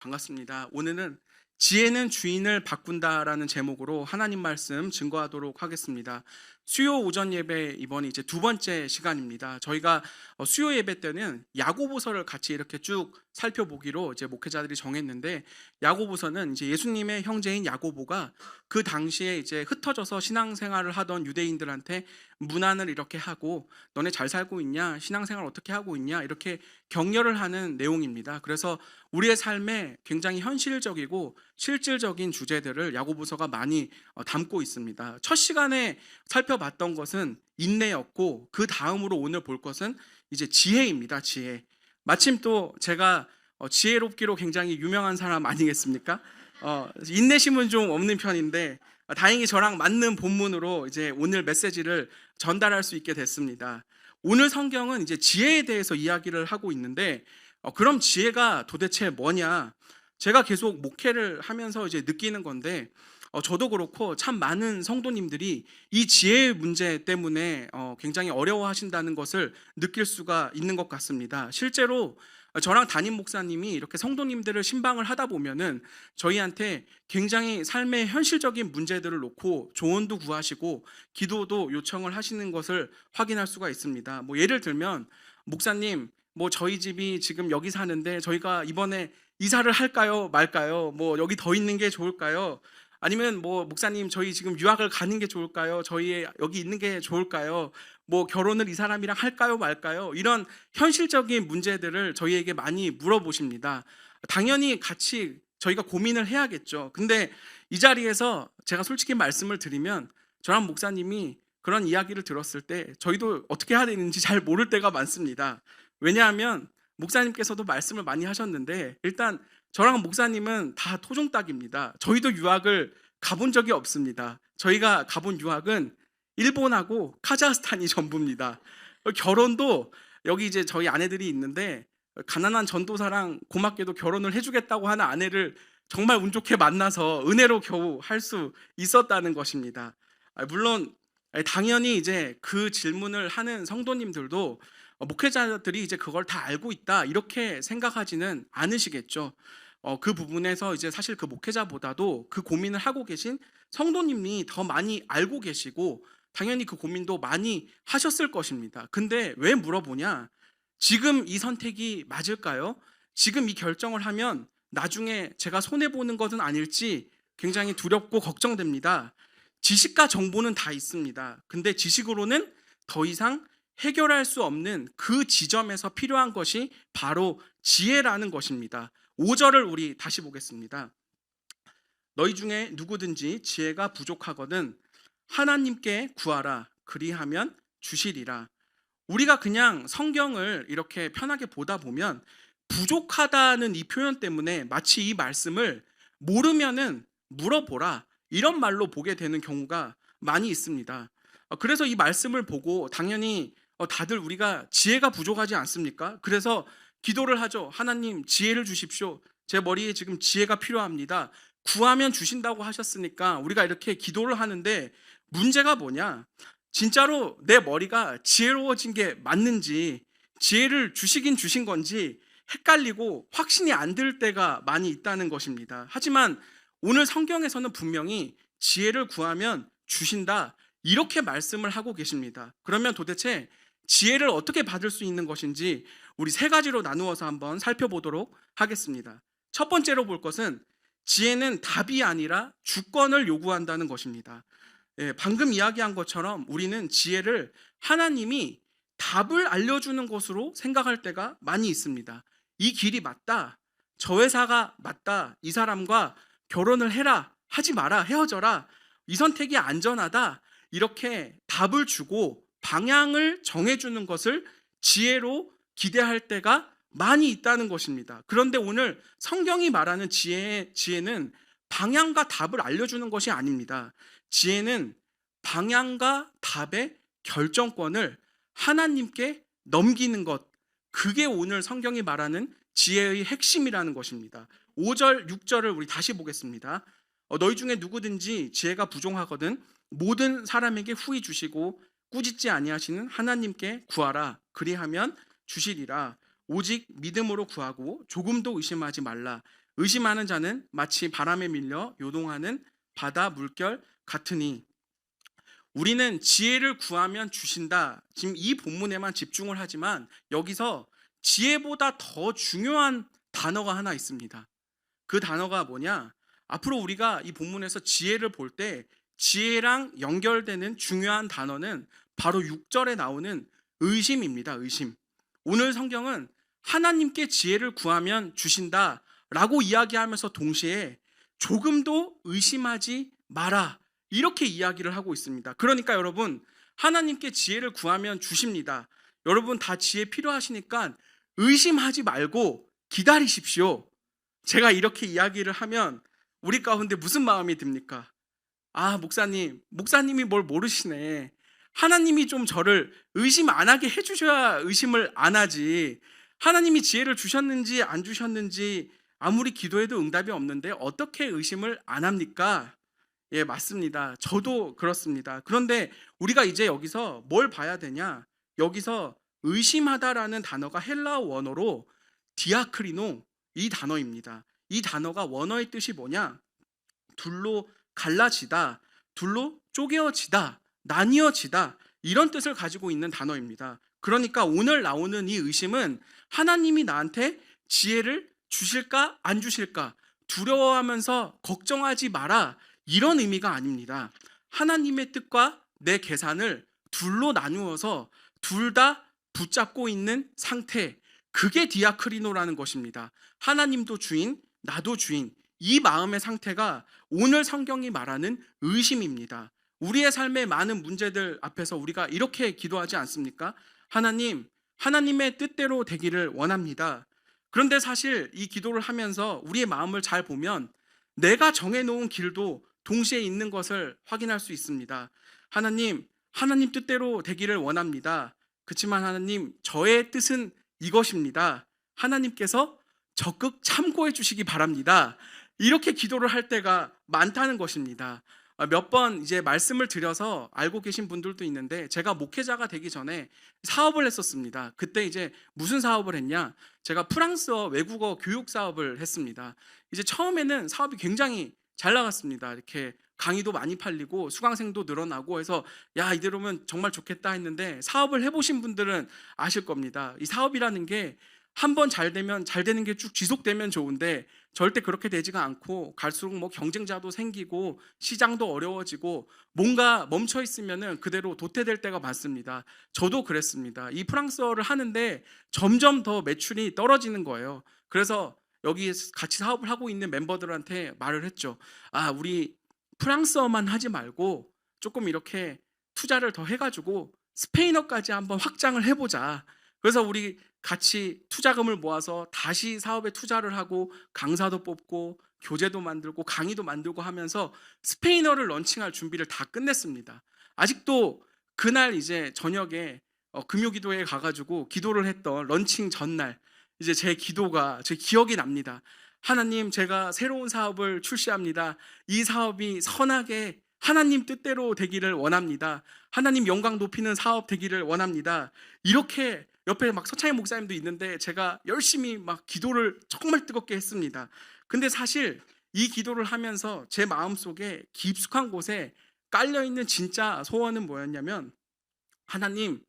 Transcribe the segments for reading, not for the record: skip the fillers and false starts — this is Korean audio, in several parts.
반갑습니다. 오늘은 지혜는 주인을 바꾼다라는 제목으로 하나님 말씀 증거하도록 하겠습니다. 수요 오전 예배 이번이 이제 두 번째 시간입니다. 저희가 수요 예배 때는 야고보서를 같이 이렇게 쭉 살펴보기로 이제 목회자들이 정했는데, 야고보서는 이제 예수님의 형제인 야고보가 그 당시에 이제 흩어져서 신앙생활을 하던 유대인들한테 문안을 이렇게 하고, 너네 잘 살고 있냐? 신앙생활 어떻게 하고 있냐? 이렇게 격려를 하는 내용입니다. 그래서 우리의 삶에 굉장히 현실적이고 실질적인 주제들을 야고보서가 많이 담고 있습니다. 첫 시간에 살펴봤던 것은 인내였고, 그 다음으로 오늘 볼 것은 이제 지혜입니다. 지혜. 마침 또 제가 지혜롭기로 굉장히 유명한 사람 아니겠습니까? 인내심은 좀 없는 편인데 다행히 저랑 맞는 본문으로 이제 오늘 메시지를 전달할 수 있게 됐습니다. 오늘 성경은 이제 지혜에 대해서 이야기를 하고 있는데, 그럼 지혜가 도대체 뭐냐? 제가 계속 목회를 하면서 이제 느끼는 건데, 저도 그렇고 참 많은 성도님들이 이 지혜의 문제 때문에 굉장히 어려워하신다는 것을 느낄 수가 있는 것 같습니다. 실제로 저랑 담임 목사님이 이렇게 성도님들을 신방을 하다 보면은 저희한테 굉장히 삶의 현실적인 문제들을 놓고 조언도 구하시고 기도도 요청을 하시는 것을 확인할 수가 있습니다. 뭐 예를 들면, 목사님, 뭐 저희 집이 지금 여기 사는데 저희가 이번에 이사를 할까요 말까요? 뭐 여기 더 있는 게 좋을까요? 아니면 뭐 목사님, 저희 지금 유학을 가는 게 좋을까요? 저희 여기 있는 게 좋을까요? 뭐 결혼을 이 사람이랑 할까요 말까요? 이런 현실적인 문제들을 저희에게 많이 물어보십니다. 당연히 같이 저희가 고민을 해야겠죠. 근데 이 자리에서 제가 솔직히 말씀을 드리면, 저랑 목사님이 그런 이야기를 들었을 때 저희도 어떻게 해야 되는지 잘 모를 때가 많습니다. 왜냐하면 목사님께서도 말씀을 많이 하셨는데, 일단 저랑 목사님은 다 토종닭입니다. 저희도 유학을 가본 적이 없습니다. 저희가 가본 유학은 일본하고 카자흐스탄이 전부입니다. 결혼도 여기 이제 저희 아내들이 있는데, 가난한 전도사랑 고맙게도 결혼을 해주겠다고 하는 아내를 정말 운 좋게 만나서 은혜로 겨우 할 수 있었다는 것입니다. 물론 당연히 이제 그 질문을 하는 성도님들도 목회자들이 이제 그걸 다 알고 있다 이렇게 생각하지는 않으시겠죠. 그 부분에서 이제 사실 그 목회자보다도 그 고민을 하고 계신 성도님이 더 많이 알고 계시고, 당연히 그 고민도 많이 하셨을 것입니다. 근데 왜 물어보냐? 지금 이 선택이 맞을까요? 지금 이 결정을 하면 나중에 제가 손해보는 것은 아닐지 굉장히 두렵고 걱정됩니다. 지식과 정보는 다 있습니다. 근데 지식으로는 더 이상 해결할 수 없는 그 지점에서 필요한 것이 바로 지혜라는 것입니다. 5절을 우리 다시 보겠습니다. 너희 중에 누구든지 지혜가 부족하거든 하나님께 구하라, 그리하면 주시리라. 우리가 그냥 성경을 이렇게 편하게 보다 보면 부족하다는 이 표현 때문에 마치 이 말씀을 모르면은 물어보라, 이런 말로 보게 되는 경우가 많이 있습니다. 그래서 이 말씀을 보고 당연히 다들 우리가 지혜가 부족하지 않습니까? 그래서 기도를 하죠. 하나님, 지혜를 주십시오. 제 머리에 지금 지혜가 필요합니다. 구하면 주신다고 하셨으니까 우리가 이렇게 기도를 하는데, 문제가 뭐냐? 진짜로 내 머리가 지혜로워진 게 맞는지, 지혜를 주시긴 주신 건지 헷갈리고 확신이 안 들 때가 많이 있다는 것입니다. 하지만 오늘 성경에서는 분명히 지혜를 구하면 주신다 이렇게 말씀을 하고 계십니다. 그러면 도대체 지혜를 어떻게 받을 수 있는 것인지 우리 세 가지로 나누어서 한번 살펴보도록 하겠습니다. 첫 번째로 볼 것은 지혜는 답이 아니라 주권을 요구한다는 것입니다. 방금 이야기한 것처럼 우리는 지혜를 하나님이 답을 알려주는 것으로 생각할 때가 많이 있습니다. 이 길이 맞다, 저 회사가 맞다, 이 사람과 결혼을 해라, 하지 마라, 헤어져라, 이 선택이 안전하다, 이렇게 답을 주고 방향을 정해주는 것을 지혜로 기대할 때가 많이 있다는 것입니다. 그런데 오늘 성경이 말하는 지혜는 방향과 답을 알려주는 것이 아닙니다. 지혜는 방향과 답의 결정권을 하나님께 넘기는 것, 그게 오늘 성경이 말하는 지혜의 핵심이라는 것입니다. 5절, 6절을 우리 다시 보겠습니다. 너희 중에 누구든지 지혜가 부족하거든 모든 사람에게 후히 주시고 꾸짖지 아니하시는 하나님께 구하라, 그리하면 주시리라. 오직 믿음으로 구하고 조금도 의심하지 말라. 의심하는 자는 마치 바람에 밀려 요동하는 바다 물결 같으니. 우리는 지혜를 구하면 주신다. 지금 이 본문에만 집중을 하지만 여기서 지혜보다 더 중요한 단어가 하나 있습니다. 그 단어가 뭐냐? 앞으로 우리가 이 본문에서 지혜를 볼 때 지혜랑 연결되는 중요한 단어는 바로 6절에 나오는 의심입니다. 의심. 오늘 성경은 하나님께 지혜를 구하면 주신다 라고 이야기하면서 동시에 조금도 의심하지 마라 이렇게 이야기를 하고 있습니다. 그러니까 여러분, 하나님께 지혜를 구하면 주십니다. 여러분 다 지혜 필요하시니까 의심하지 말고 기다리십시오. 제가 이렇게 이야기를 하면 우리 가운데 무슨 마음이 듭니까? 아, 목사님이 뭘 모르시네. 하나님이 좀 저를 의심 안 하게 해주셔야 의심을 안 하지. 하나님이 지혜를 주셨는지 안 주셨는지 아무리 기도해도 응답이 없는데 어떻게 의심을 안 합니까? 예, 맞습니다. 저도 그렇습니다. 그런데 우리가 이제 여기서 뭘 봐야 되냐? 여기서 의심하다라는 단어가 헬라어 원어로 디아크리노 이 단어입니다. 이 단어가 원어의 뜻이 뭐냐? 둘로 갈라지다, 둘로 쪼개어지다, 나뉘어지다 이런 뜻을 가지고 있는 단어입니다. 그러니까 오늘 나오는 이 의심은 하나님이 나한테 지혜를 주실까 안 주실까 두려워하면서 걱정하지 마라 이런 의미가 아닙니다. 하나님의 뜻과 내 계산을 둘로 나누어서 둘 다 붙잡고 있는 상태, 그게 디아크리노라는 것입니다. 하나님도 주인, 나도 주인, 이 마음의 상태가 오늘 성경이 말하는 의심입니다. 우리의 삶의 많은 문제들 앞에서 우리가 이렇게 기도하지 않습니까? 하나님의 뜻대로 되기를 원합니다. 그런데 사실 이 기도를 하면서 우리의 마음을 잘 보면 내가 정해놓은 길도 동시에 있는 것을 확인할 수 있습니다. 하나님 뜻대로 되기를 원합니다. 그렇지만 하나님, 저의 뜻은 이것입니다. 하나님께서 적극 참고해 주시기 바랍니다. 이렇게 기도를 할 때가 많다는 것입니다. 몇 번 이제 말씀을 드려서 알고 계신 분들도 있는데, 제가 목회자가 되기 전에 사업을 했었습니다. 그때 이제 무슨 사업을 했냐? 제가 프랑스어 외국어 교육 사업을 했습니다. 이제 처음에는 사업이 굉장히 잘 나갔습니다. 이렇게 강의도 많이 팔리고 수강생도 늘어나고 해서 야, 이대로면 정말 좋겠다 했는데, 사업을 해보신 분들은 아실 겁니다. 이 사업이라는 게 한 번 잘 되면 잘 되는 게 쭉 지속되면 좋은데 절대 그렇게 되지가 않고, 갈수록 뭐 경쟁자도 생기고 시장도 어려워지고 뭔가 멈춰 있으면은 그대로 도태될 때가 많습니다. 저도 그랬습니다. 이 프랑스어를 하는데 점점 더 매출이 떨어지는 거예요. 그래서 여기 같이 사업을 하고 있는 멤버들한테 말을 했죠. 아, 우리 프랑스어만 하지 말고 조금 이렇게 투자를 더 해가지고 스페인어까지 한번 확장을 해보자. 그래서 우리 같이 투자금을 모아서 다시 사업에 투자를 하고 강사도 뽑고 교재도 만들고 강의도 만들고 하면서 스페인어를 런칭할 준비를 다 끝냈습니다. 아직도 그날 이제 저녁에 금요기도에 가가지고 기도를 했던 런칭 전날, 이제 제 기억이 납니다. 하나님, 제가 새로운 사업을 출시합니다. 이 사업이 선하게 하나님 뜻대로 되기를 원합니다. 하나님 영광 높이는 사업 되기를 원합니다. 이렇게 옆에 막 서창희 목사님도 있는데 제가 열심히 막 기도를 정말 뜨겁게 했습니다. 근데 사실 이 기도를 하면서 제 마음속에 깊숙한 곳에 깔려있는 진짜 소원은 뭐였냐면, 하나님,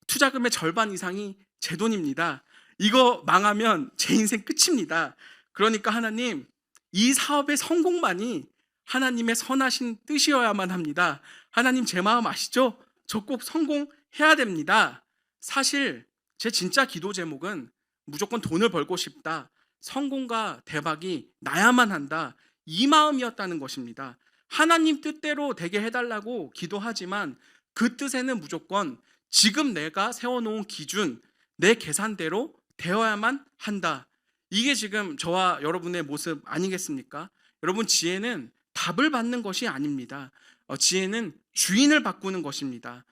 투자금의 절반 이상이 제 돈입니다. 이거 망하면 제 인생 끝입니다. 그러니까 하나님, 이 사업의 성공만이 하나님의 선하신 뜻이어야만 합니다. 하나님, 제 마음 아시죠? 저 꼭 성공해야 됩니다. 사실 제 진짜 기도 제목은 무조건 돈을 벌고 싶다, 성공과 대박이 나야만 한다, 이 마음이었다는 것입니다. 하나님 뜻대로 되게 해달라고 기도하지만 그 뜻에는 무조건 지금 내가 세워놓은 기준, 내 계산대로 되어야만 한다. 이게 지금 저와 여러분의 모습 아니겠습니까? 여러분, 지혜는 답을 받는 것이 아닙니다. 지혜는 주인을 바꾸는 것입니다.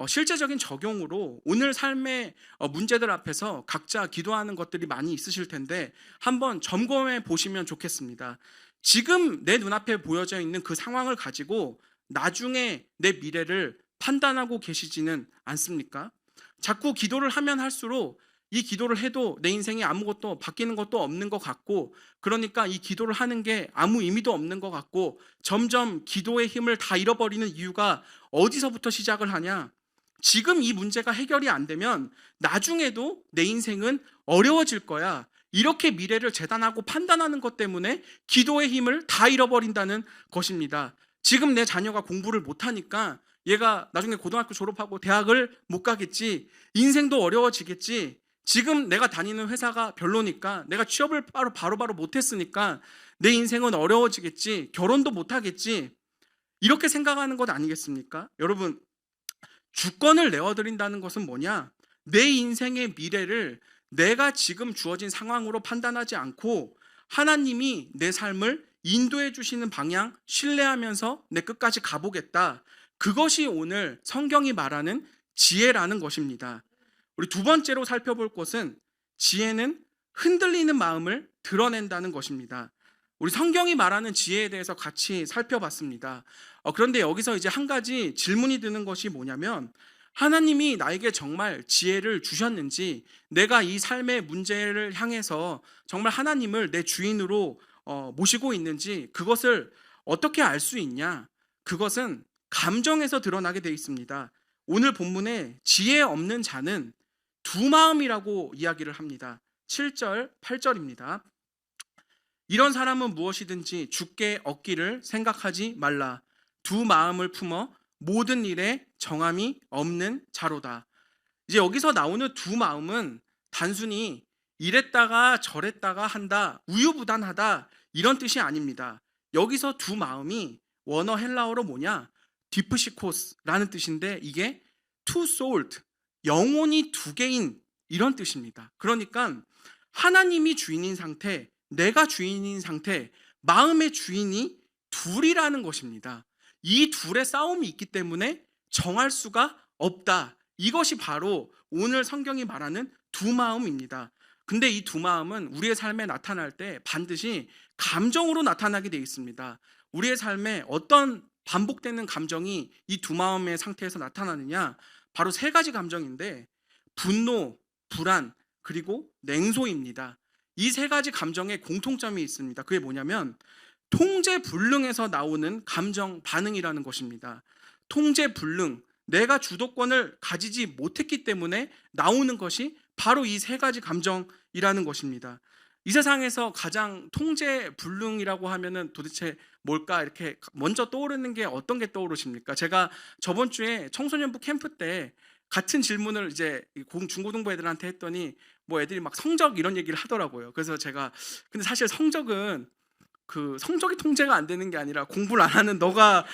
실제적인 적용으로 오늘 삶의 문제들 앞에서 각자 기도하는 것들이 많이 있으실 텐데 한번 점검해 보시면 좋겠습니다. 지금 내 눈앞에 보여져 있는 그 상황을 가지고 나중에 내 미래를 판단하고 계시지는 않습니까? 자꾸 기도를 하면 할수록 이 기도를 해도 내 인생에 아무것도 바뀌는 것도 없는 것 같고, 그러니까 이 기도를 하는 게 아무 의미도 없는 것 같고, 점점 기도의 힘을 다 잃어버리는 이유가 어디서부터 시작을 하냐? 지금 이 문제가 해결이 안 되면 나중에도 내 인생은 어려워질 거야. 이렇게 미래를 재단하고 판단하는 것 때문에 기도의 힘을 다 잃어버린다는 것입니다. 지금 내 자녀가 공부를 못하니까 얘가 나중에 고등학교 졸업하고 대학을 못 가겠지, 인생도 어려워지겠지, 지금 내가 다니는 회사가 별로니까, 내가 취업을 바로바로 못했으니까 내 인생은 어려워지겠지, 결혼도 못하겠지, 이렇게 생각하는 것 아니겠습니까? 여러분, 주권을 내어드린다는 것은 뭐냐? 내 인생의 미래를 내가 지금 주어진 상황으로 판단하지 않고 하나님이 내 삶을 인도해 주시는 방향 신뢰하면서 내 끝까지 가보겠다. 그것이 오늘 성경이 말하는 지혜라는 것입니다. 우리 두 번째로 살펴볼 것은 지혜는 흔들리는 마음을 드러낸다는 것입니다. 우리 성경이 말하는 지혜에 대해서 같이 살펴봤습니다. 그런데 여기서 이제 한 가지 질문이 드는 것이 뭐냐면, 하나님이 나에게 정말 지혜를 주셨는지, 내가 이 삶의 문제를 향해서 정말 하나님을 내 주인으로 모시고 있는지, 그것을 어떻게 알 수 있냐? 그것은 감정에서 드러나게 되어 있습니다. 오늘 본문에 지혜 없는 자는 두 마음이라고 이야기를 합니다. 7절, 8절입니다. 이런 사람은 무엇이든지 주께 얻기를 생각하지 말라. 두 마음을 품어 모든 일에 정함이 없는 자로다. 이제 여기서 나오는 두 마음은 단순히 이랬다가 저랬다가 한다, 우유부단하다, 이런 뜻이 아닙니다. 여기서 두 마음이 원어 헬라어로 뭐냐? 디프시코스라는 뜻인데, 이게 two souled, 영혼이 두 개인 이런 뜻입니다. 그러니까 하나님이 주인인 상태, 내가 주인인 상태, 마음의 주인이 둘이라는 것입니다. 이 둘의 싸움이 있기 때문에 정할 수가 없다. 이것이 바로 오늘 성경이 말하는 두 마음입니다. 근데 이 두 마음은 우리의 삶에 나타날 때 반드시 감정으로 나타나게 되어 있습니다. 우리의 삶에 어떤 반복되는 감정이 이 두 마음의 상태에서 나타나느냐? 바로 세 가지 감정인데, 분노, 불안, 그리고 냉소입니다. 이 세 가지 감정의 공통점이 있습니다. 그게 뭐냐면 통제불능에서 나오는 감정 반응이라는 것입니다. 통제불능, 내가 주도권을 가지지 못했기 때문에 나오는 것이 바로 이 세 가지 감정이라는 것입니다. 이 세상에서 가장 통제불능이라고 하면은 도대체 뭘까? 이렇게 먼저 떠오르는 게 어떤 게 떠오르십니까? 제가 저번 주에 청소년부 캠프 때 같은 질문을 이제 중고등부 애들한테 했더니 뭐 애들이 막 성적 이런 얘기를 하더라고요. 그래서 제가, 근데 사실 성적은 그 성적이 통제가 안 되는 게 아니라 공부를 안 하는 너가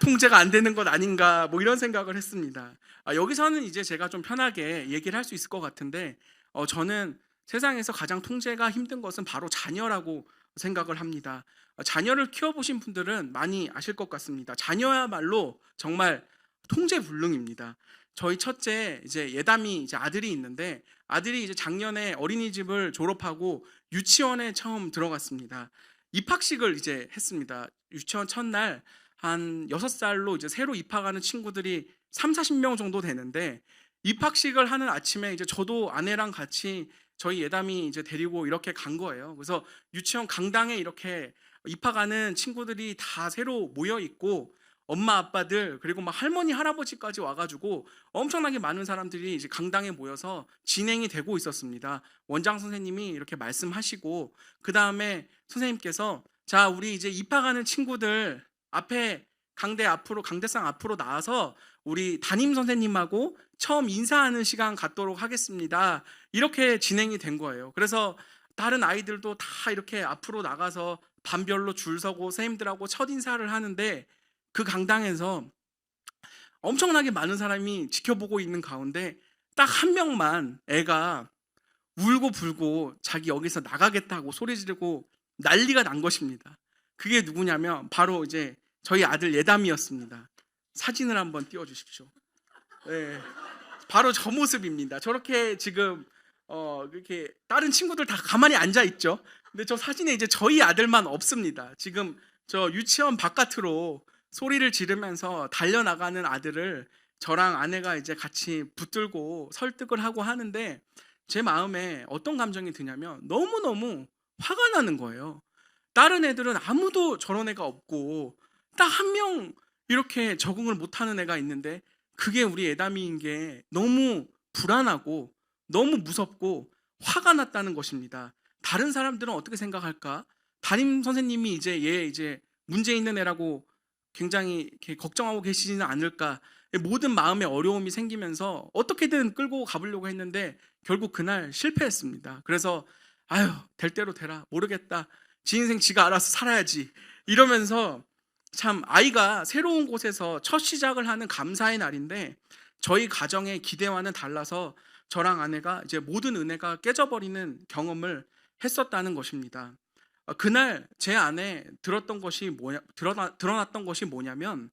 통제가 안 되는 것 아닌가, 뭐 이런 생각을 했습니다. 여기서는 이제 제가 좀 편하게 얘기를 할 수 있을 것 같은데, 저는 세상에서 가장 통제가 힘든 것은 바로 자녀라고 생각을 합니다. 자녀를 키워보신 분들은 많이 아실 것 같습니다. 자녀야말로 정말 통제불능입니다. 저희 첫째 이제 예담이 이제 아들이 있는데, 아들이 이제 작년에 어린이집을 졸업하고 유치원에 처음 들어갔습니다. 입학식을 이제 했습니다. 유치원 첫날 한 6살로 이제 새로 입학하는 친구들이 30-40명 정도 되는데, 입학식을 하는 아침에 이제 저도 아내랑 같이 저희 예담이 이제 데리고 이렇게 간 거예요. 그래서 유치원 강당에 이렇게 입학하는 친구들이 다 새로 모여 있고, 엄마 아빠들 그리고 막 할머니 할아버지까지 와가지고 엄청나게 많은 사람들이 이제 강당에 모여서 진행이 되고 있었습니다. 원장 선생님이 이렇게 말씀하시고, 그 다음에 선생님께서 자, 우리 이제 입학하는 친구들 앞에 강대상 앞으로 나와서 우리 담임 선생님하고 처음 인사하는 시간 갖도록 하겠습니다. 이렇게 진행이 된 거예요. 그래서 다른 아이들도 다 이렇게 앞으로 나가서 반별로 줄 서고 선생님들하고 첫 인사를 하는데, 그 강당에서 엄청나게 많은 사람이 지켜보고 있는 가운데 딱 한 명만 애가 울고 불고 자기 여기서 나가겠다고 소리 지르고 난리가 난 것입니다. 그게 누구냐면 바로 이제 저희 아들 예담이었습니다. 사진을 한번 띄워주십시오. 네, 바로 저 모습입니다. 저렇게 지금 이렇게 다른 친구들 다 가만히 앉아 있죠. 근데 저 사진에 이제 저희 아들만 없습니다. 지금 저 유치원 바깥으로 소리를 지르면서 달려나가는 아들을 저랑 아내가 이제 같이 붙들고 설득을 하고 하는데, 제 마음에 어떤 감정이 드냐면 너무너무 화가 나는 거예요. 다른 애들은 아무도 저런 애가 없고 딱 한 명 이렇게 적응을 못하는 애가 있는데 그게 우리 애담이인 게 너무 불안하고 너무 무섭고 화가 났다는 것입니다. 다른 사람들은 어떻게 생각할까? 담임 선생님이 얘 문제 있는 애라고 굉장히 이렇게 걱정하고 계시지는 않을까? 모든 마음의 어려움이 생기면서 어떻게든 끌고 가보려고 했는데 결국 그날 실패했습니다. 그래서 아유, 될 대로 되라. 모르겠다. 지 인생 지가 알아서 살아야지. 이러면서 참 아이가 새로운 곳에서 첫 시작을 하는 감사의 날인데 저희 가정의 기대와는 달라서 저랑 아내가 이제 모든 은혜가 깨져버리는 경험을 했었다는 것입니다. 그날 제 안에 드러났던 것이 뭐냐면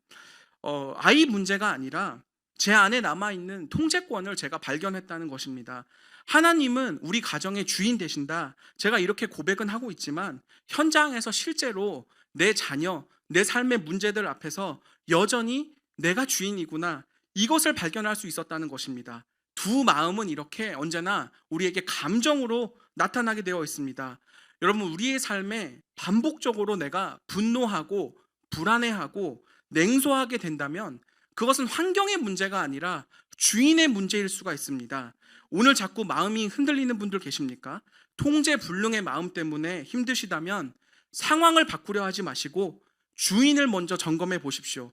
아이 문제가 아니라 제 안에 남아있는 통제권을 제가 발견했다는 것입니다. 하나님은 우리 가정의 주인 되신다. 제가 이렇게 고백은 하고 있지만 현장에서 실제로 내 자녀, 내 삶의 문제들 앞에서 여전히 내가 주인이구나. 이것을 발견할 수 있었다는 것입니다. 두 마음은 이렇게 언제나 우리에게 감정으로 나타나게 되어 있습니다. 여러분, 우리의 삶에 반복적으로 내가 분노하고 불안해하고 냉소하게 된다면 그것은 환경의 문제가 아니라 주인의 문제일 수가 있습니다. 오늘 자꾸 마음이 흔들리는 분들 계십니까? 통제 불능의 마음 때문에 힘드시다면 상황을 바꾸려 하지 마시고 주인을 먼저 점검해 보십시오.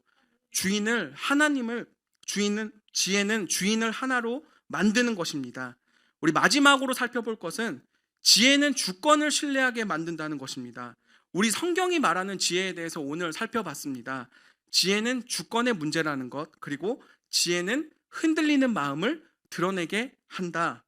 지혜는 주인을 하나로 만드는 것입니다. 우리 마지막으로 살펴볼 것은 지혜는 주권을 신뢰하게 만든다는 것입니다. 우리 성경이 말하는 지혜에 대해서 오늘 살펴봤습니다. 지혜는 주권의 문제라는 것, 그리고 지혜는 흔들리는 마음을 드러내게 한다.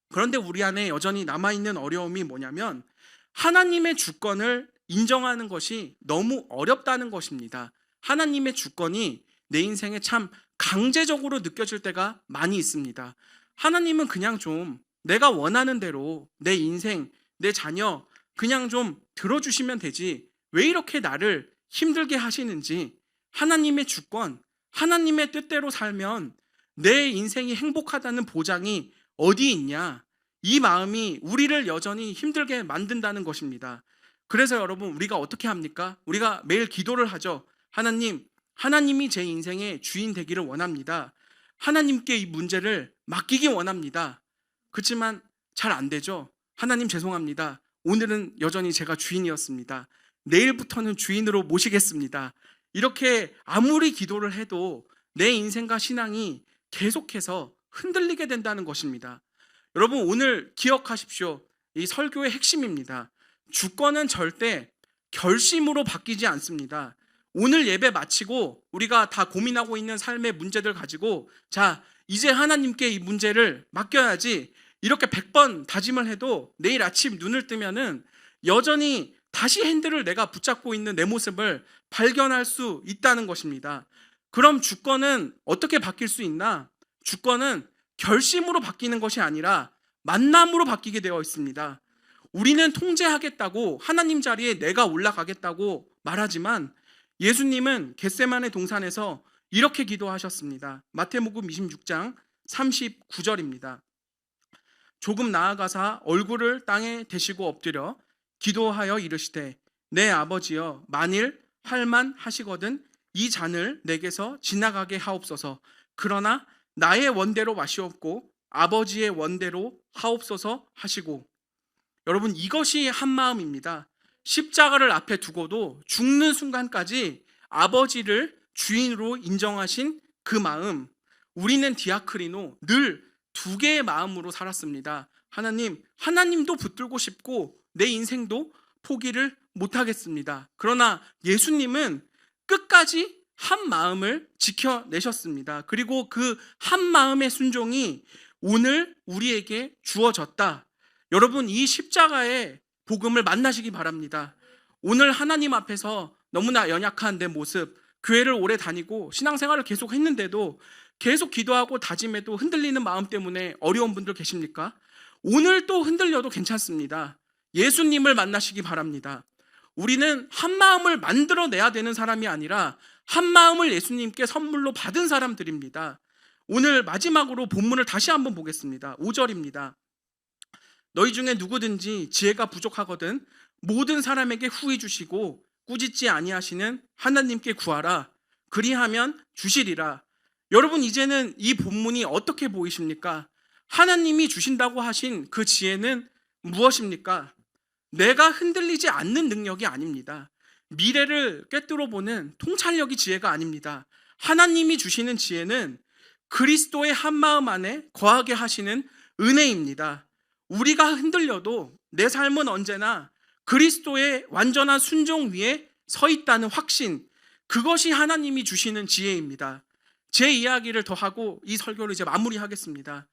그런데 우리 안에 여전히 남아있는 어려움이 뭐냐면 하나님의 주권을 인정하는 것이 너무 어렵다는 것입니다. 하나님의 주권이 내 인생에 참 강제적으로 느껴질 때가 많이 있습니다. 하나님은 그냥 좀 내가 원하는 대로 내 인생, 내 자녀 그냥 좀 들어주시면 되지 왜 이렇게 나를 힘들게 하시는지, 하나님의 주권, 하나님의 뜻대로 살면 내 인생이 행복하다는 보장이 어디 있냐, 이 마음이 우리를 여전히 힘들게 만든다는 것입니다. 그래서 여러분, 우리가 어떻게 합니까? 우리가 매일 기도를 하죠. 하나님이 제 인생의 주인 되기를 원합니다. 하나님께 이 문제를 맡기기 원합니다. 그렇지만 잘 안 되죠. 하나님 죄송합니다. 오늘은 여전히 제가 주인이었습니다. 내일부터는 주인으로 모시겠습니다. 이렇게 아무리 기도를 해도 내 인생과 신앙이 계속해서 흔들리게 된다는 것입니다. 여러분, 오늘 기억하십시오. 이 설교의 핵심입니다. 주권은 절대 결심으로 바뀌지 않습니다. 오늘 예배 마치고 우리가 다 고민하고 있는 삶의 문제들 가지고 자, 이제 하나님께 이 문제를 맡겨야지 이렇게 100번 다짐을 해도 내일 아침 눈을 뜨면은 여전히 다시 핸들을 내가 붙잡고 있는 내 모습을 발견할 수 있다는 것입니다. 그럼 주권은 어떻게 바뀔 수 있나? 주권은 결심으로 바뀌는 것이 아니라 만남으로 바뀌게 되어 있습니다. 우리는 통제하겠다고 하나님 자리에 내가 올라가겠다고 말하지만 예수님은 겟세마네 동산에서 이렇게 기도하셨습니다. 마태복음 26장 39절입니다. 조금 나아가사 얼굴을 땅에 대시고 엎드려 기도하여 이르시되 내 아버지여, 만일 할만 하시거든 이 잔을 내게서 지나가게 하옵소서. 그러나 나의 원대로 마시옵고 아버지의 원대로 하옵소서 하시고. 여러분, 이것이 한 마음입니다. 십자가를 앞에 두고도 죽는 순간까지 아버지를 주인으로 인정하신 그 마음. 우리는 디아크리노 늘 두 개의 마음으로 살았습니다. 하나님도 붙들고 싶고 내 인생도 포기를 못하겠습니다. 그러나 예수님은 끝까지 한 마음을 지켜내셨습니다. 그리고 그 한 마음의 순종이 오늘 우리에게 주어졌다. 여러분, 이 십자가의 복음을 만나시기 바랍니다. 오늘 하나님 앞에서 너무나 연약한 내 모습, 교회를 오래 다니고 신앙생활을 계속 했는데도 계속 기도하고 다짐해도 흔들리는 마음 때문에 어려운 분들 계십니까? 오늘 또 흔들려도 괜찮습니다. 예수님을 만나시기 바랍니다. 우리는 한 마음을 만들어내야 되는 사람이 아니라 한 마음을 예수님께 선물로 받은 사람들입니다. 오늘 마지막으로 본문을 다시 한번 보겠습니다. 5절입니다. 너희 중에 누구든지 지혜가 부족하거든 모든 사람에게 후히 주시고 꾸짖지 아니하시는 하나님께 구하라. 그리하면 주시리라. 여러분, 이제는 이 본문이 어떻게 보이십니까? 하나님이 주신다고 하신 그 지혜는 무엇입니까? 내가 흔들리지 않는 능력이 아닙니다. 미래를 꿰뚫어 보는 통찰력이 지혜가 아닙니다. 하나님이 주시는 지혜는 그리스도의 한마음 안에 거하게 하시는 은혜입니다. 우리가 흔들려도 내 삶은 언제나 그리스도의 완전한 순종 위에 서 있다는 확신, 그것이 하나님이 주시는 지혜입니다. 제 이야기를 더하고 이 설교를 이제 마무리하겠습니다.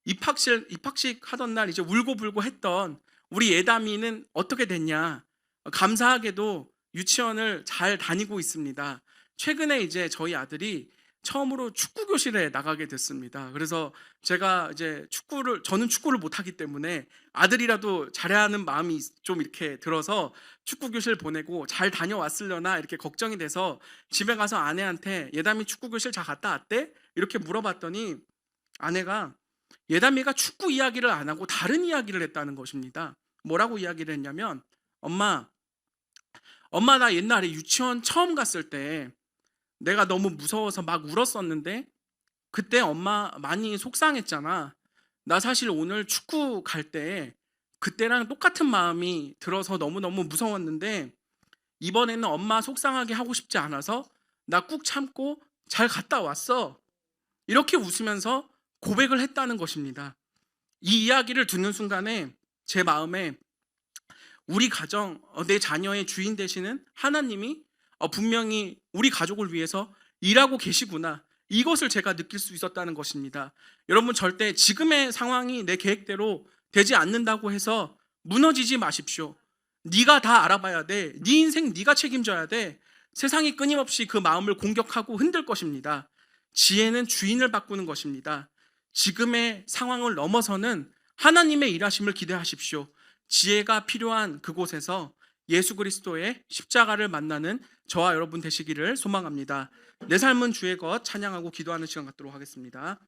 입학식 하던 날 이제 울고불고 했던 우리 예담이는 어떻게 됐냐? 감사하게도 유치원을 잘 다니고 있습니다. 최근에 이제 저희 아들이 처음으로 축구 교실에 나가게 됐습니다. 그래서 제가 이제 저는 축구를 못하기 때문에 아들이라도 잘해야 하는 마음이 좀 이렇게 들어서 축구 교실 보내고 잘 다녀왔으려나 이렇게 걱정이 돼서 집에 가서 아내한테 예담이 축구 교실 잘 갔다 왔대? 이렇게 물어봤더니 아내가 예담이가 축구 이야기를 안 하고 다른 이야기를 했다는 것입니다. 뭐라고 이야기를 했냐면, 엄마 나 옛날에 유치원 처음 갔을 때 내가 너무 무서워서 막 울었었는데 그때 엄마 많이 속상했잖아. 나 사실 오늘 축구 갈 때 그때랑 똑같은 마음이 들어서 너무너무 무서웠는데 이번에는 엄마 속상하게 하고 싶지 않아서 나 꾹 참고 잘 갔다 왔어. 이렇게 웃으면서 고백을 했다는 것입니다. 이 이야기를 듣는 순간에 제 마음에 우리 가정, 내 자녀의 주인 되시는 하나님이 분명히 우리 가족을 위해서 일하고 계시구나, 이것을 제가 느낄 수 있었다는 것입니다. 여러분, 절대 지금의 상황이 내 계획대로 되지 않는다고 해서 무너지지 마십시오. 네가 다 알아봐야 돼. 네 인생 네가 책임져야 돼. 세상이 끊임없이 그 마음을 공격하고 흔들 것입니다. 지혜는 주인을 바꾸는 것입니다. 지금의 상황을 넘어서는 하나님의 일하심을 기대하십시오. 지혜가 필요한 그곳에서 예수 그리스도의 십자가를 만나는 저와 여러분 되시기를 소망합니다. 내 삶은 주의 것 찬양하고 기도하는 시간 갖도록 하겠습니다.